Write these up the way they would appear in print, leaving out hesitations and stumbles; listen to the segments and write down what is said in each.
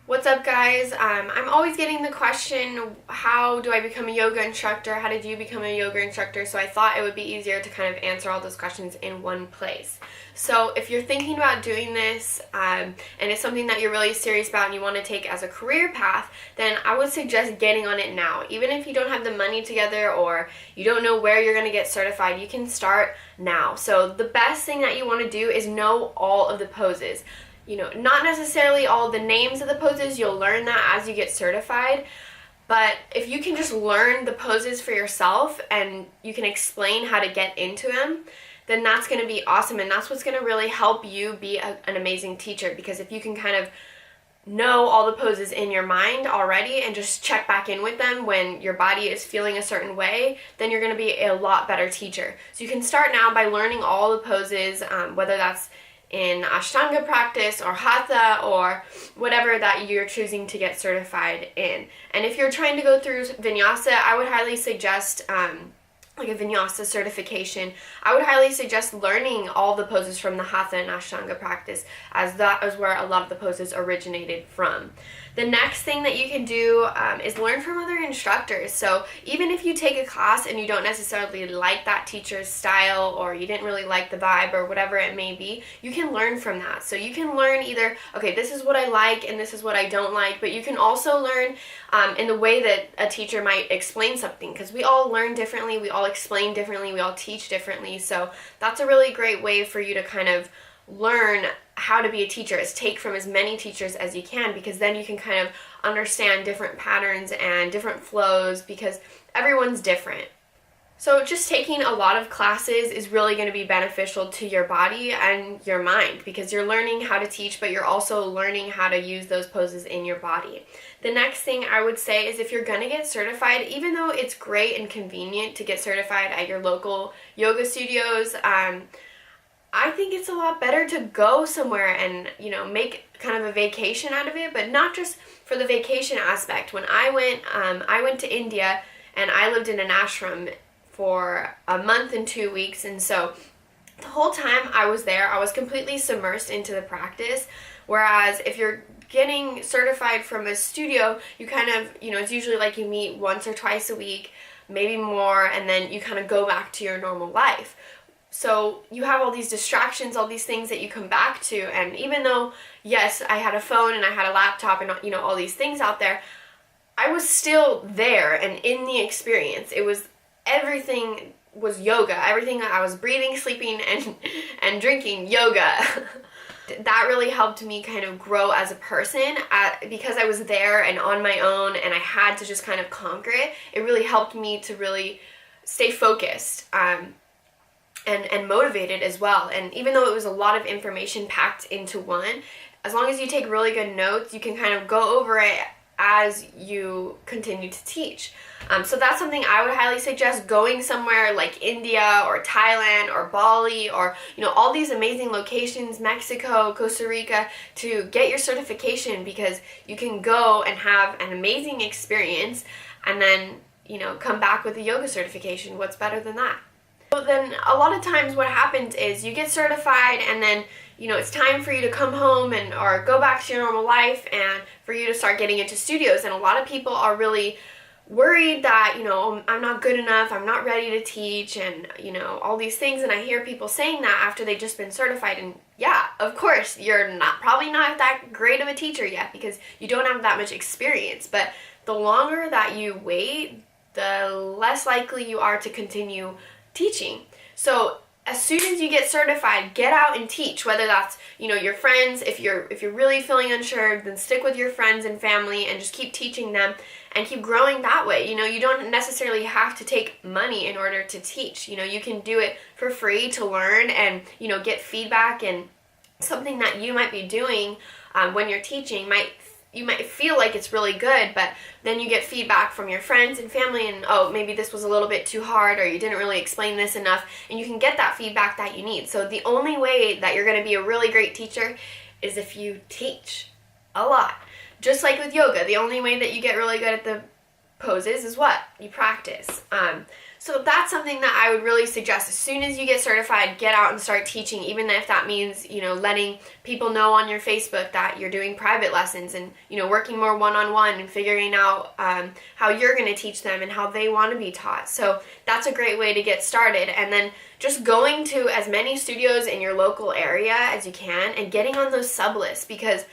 What's up, guys? I'm always getting the question, how do I become a yoga instructor? How did you become a yoga instructor? So I thought it would be easier to kind of answer all those questions in one place. So if you're thinking about doing this and it's something that you're really serious about and you want to take as a career path, then I would suggest getting on it now. Even if you don't have the money together or you don't know where you're going to get certified, you can start now. So the best thing that you want to do is know all of the poses. Not necessarily all the names of the poses, you'll learn that as you get certified, but if you can just learn the poses for yourself and you can explain how to get into them, then that's going to be awesome, and that's what's going to really help you be an amazing teacher, because if you can kind of know all the poses in your mind already and just check back in with them when your body is feeling a certain way, then you're going to be a lot better teacher. So you can start now by learning all the poses, whether that's in Ashtanga practice or Hatha or whatever that you're choosing to get certified in. And if you're trying to go through Vinyasa, I would highly suggest like a Vinyasa certification. I would highly suggest learning all the poses from the Hatha and Ashtanga practice, as that is where a lot of the poses originated from. The next thing that you can do is learn from other instructors. So even if you take a class and you don't necessarily like that teacher's style, or you didn't really like the vibe, or whatever it may be, you can learn from that. So you can learn either, okay, this is what I like and this is what I don't like, but you can also learn in the way that a teacher might explain something, because we all learn differently, we all explain differently, we all teach differently. So that's a really great way for you to kind of learn how to be a teacher, is take from as many teachers as you can, because then you can kind of understand different patterns and different flows, because everyone's different. So just taking a lot of classes is really going to be beneficial to your body and your mind, because you're learning how to teach, but you're also learning how to use those poses in your body. The next thing I would say is, if you're going to get certified, even though it's great and convenient to get certified at your local yoga studios, I think it's a lot better to go somewhere and, make kind of a vacation out of it, but not just for the vacation aspect. When I went to India and I lived in an ashram for a month and 2 weeks, and so the whole time I was there, I was completely submersed into the practice, whereas if you're getting certified from a studio, you kind of, it's usually like you meet once or twice a week, maybe more, and then you kind of go back to your normal life. So you have all these distractions, all these things that you come back to, and even though, yes, I had a phone and I had a laptop and, all these things out there, I was still there and in the experience. Everything was yoga. Everything, I was breathing, sleeping, and drinking yoga. That really helped me kind of grow as a person, because I was there and on my own and I had to just kind of conquer it. It really helped me to really stay focused and motivated as well. And even though it was a lot of information packed into one, as long as you take really good notes, you can kind of go over it as you continue to teach. So that's something I would highly suggest, going somewhere like India or Thailand or Bali or, all these amazing locations, Mexico, Costa Rica, to get your certification, because you can go and have an amazing experience and then, come back with a yoga certification. What's better than that? So then a lot of times what happens is you get certified and then, it's time for you to come home or go back to your normal life and for you to start getting into studios. And a lot of people are really worried that, I'm not good enough, I'm not ready to teach, and, all these things. And I hear people saying that after they've just been certified. And yeah, of course, you're probably not that great of a teacher yet, because you don't have that much experience. But the longer that you wait, the less likely you are to continue teaching. So as soon as you get certified, get out and teach, whether that's, your friends. If you're really feeling unsure, then stick with your friends and family and just keep teaching them and keep growing that way. You don't necessarily have to take money in order to teach. You can do it for free to learn and, get feedback, and something that you might be doing when you're teaching you might feel like it's really good, but then you get feedback from your friends and family, and maybe this was a little bit too hard, or you didn't really explain this enough, and you can get that feedback that you need. So the only way that you're going to be a really great teacher is if you teach a lot. Just like with yoga, the only way that you get really good at the poses is what? You practice. So that's something that I would really suggest. As soon as you get certified, get out and start teaching, even if that means, letting people know on your Facebook that you're doing private lessons and, working more one-on-one and figuring out how you're going to teach them and how they want to be taught. So that's a great way to get started. And then just going to as many studios in your local area as you can and getting on those sub lists, because,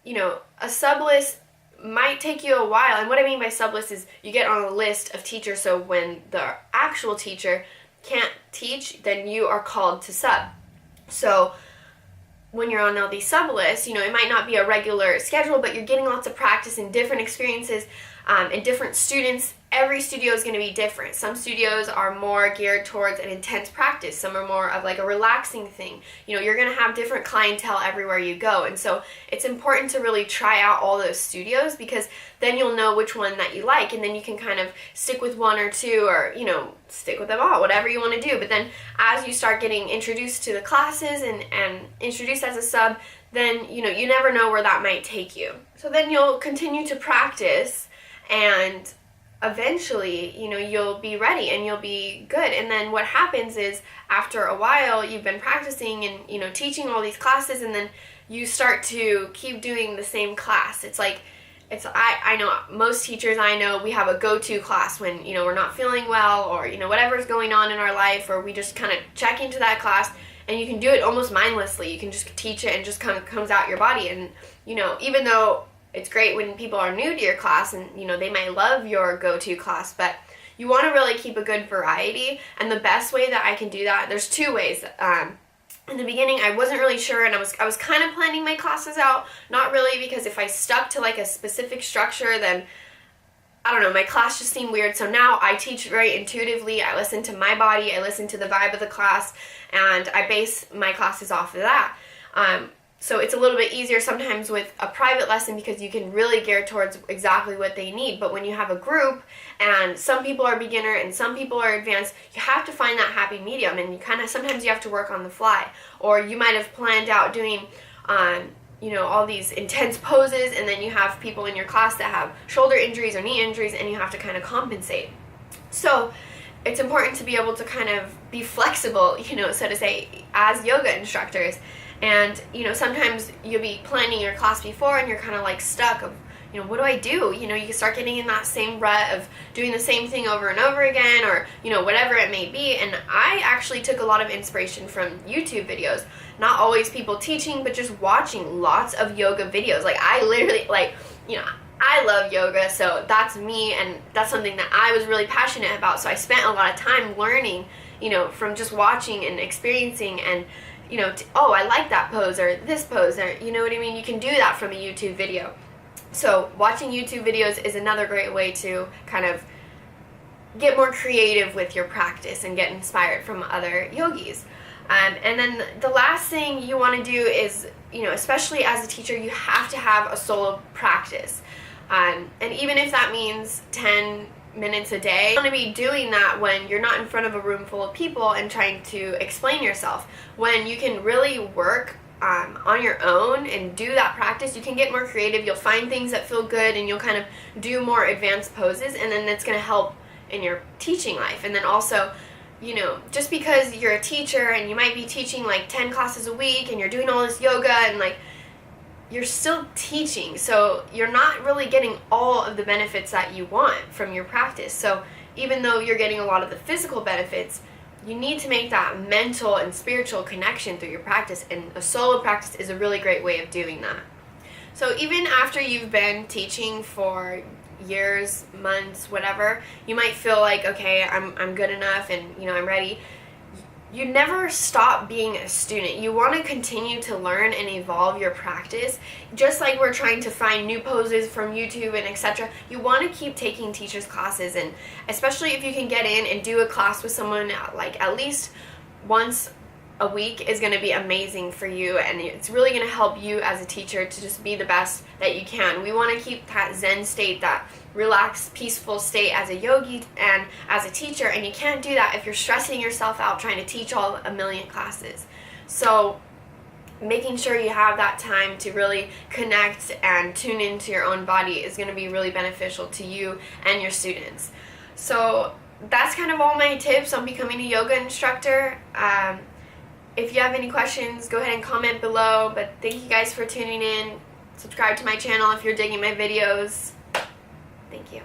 a sub list might take you a while. And what I mean by sub list is you get on a list of teachers, so when the actual teacher can't teach, then you are called to sub. So when you're on all these sub lists, it might not be a regular schedule, but you're getting lots of practice and different experiences and different students. Every studio is going to be different. Some studios are more geared towards an intense practice. Some are more of like a relaxing thing. You're going to have different clientele everywhere you go. And so it's important to really try out all those studios, because then you'll know which one that you like, and then you can kind of stick with one or two, or, stick with them all, whatever you want to do. But then as you start getting introduced to the classes and introduced as a sub, then, you never know where that might take you. So then you'll continue to practice, and eventually, you'll be ready and you'll be good. And then what happens is, after a while, you've been practicing and, teaching all these classes, and then you start to keep doing the same class. I know most teachers I know, we have a go-to class when, we're not feeling well, or, whatever's going on in our life, or we just kind of check into that class, and you can do it almost mindlessly. You can just teach it and just kind of comes out your body. And, even though it's great when people are new to your class and, they might love your go-to class, but you want to really keep a good variety. And the best way that I can do that, there's two ways. In the beginning, I wasn't really sure, and I was kind of planning my classes out. Not really, because if I stuck to like a specific structure, then I don't know, my class just seemed weird. So now I teach very intuitively. I listen to my body, I listen to the vibe of the class, and I base my classes off of that. So it's a little bit easier sometimes with a private lesson, because you can really gear towards exactly what they need. But when you have a group and some people are beginner and some people are advanced, you have to find that happy medium, and sometimes you have to work on the fly. Or you might have planned out doing all these intense poses, and then you have people in your class that have shoulder injuries or knee injuries, and you have to kind of compensate. So it's important to be able to kind of be flexible, so to say, as yoga instructors. And, sometimes you'll be planning your class before and you're kind of like stuck of, what do I do? You can start getting in that same rut of doing the same thing over and over again, or, whatever it may be. And I actually took a lot of inspiration from YouTube videos. Not always people teaching, but just watching lots of yoga videos. I literally, I love yoga, so that's me, and that's something that I was really passionate about. So I spent a lot of time learning, from just watching and experiencing, and I like that pose or this pose, or you know what I mean? You can do that from a YouTube video. So watching YouTube videos is another great way to kind of get more creative with your practice and get inspired from other yogis. And then the last thing you want to do is, especially as a teacher, you have to have a solo practice. And even if that means 10 minutes a day, you want to be doing that when you're not in front of a room full of people and trying to explain yourself. When you can really work on your own and do that practice, you can get more creative. You'll find things that feel good, and you'll kind of do more advanced poses, and then that's going to help in your teaching life. And then also, just because you're a teacher and you might be teaching like 10 classes a week and you're doing all this yoga, and you're still teaching, so you're not really getting all of the benefits that you want from your practice. So even though you're getting a lot of the physical benefits, you need to make that mental and spiritual connection through your practice, and a solo practice is a really great way of doing that. So even after you've been teaching for years, months, whatever, you might feel like, okay, I'm good enough, and I'm ready. You never stop being a student. You want to continue to learn and evolve your practice. Just like we're trying to find new poses from YouTube and etc. You want to keep taking teachers' classes, and especially if you can get in and do a class with someone at least once a week is going to be amazing for you, and it's really going to help you as a teacher to just be the best that you can. We want to keep that Zen state, that relaxed, peaceful state as a yogi and as a teacher, and you can't do that if you're stressing yourself out trying to teach a million classes. So making sure you have that time to really connect and tune into your own body is going to be really beneficial to you and your students. So that's kind of all my tips on becoming a yoga instructor. If you have any questions, go ahead and comment below. But thank you guys for tuning in. Subscribe to my channel if you're digging my videos. Thank you.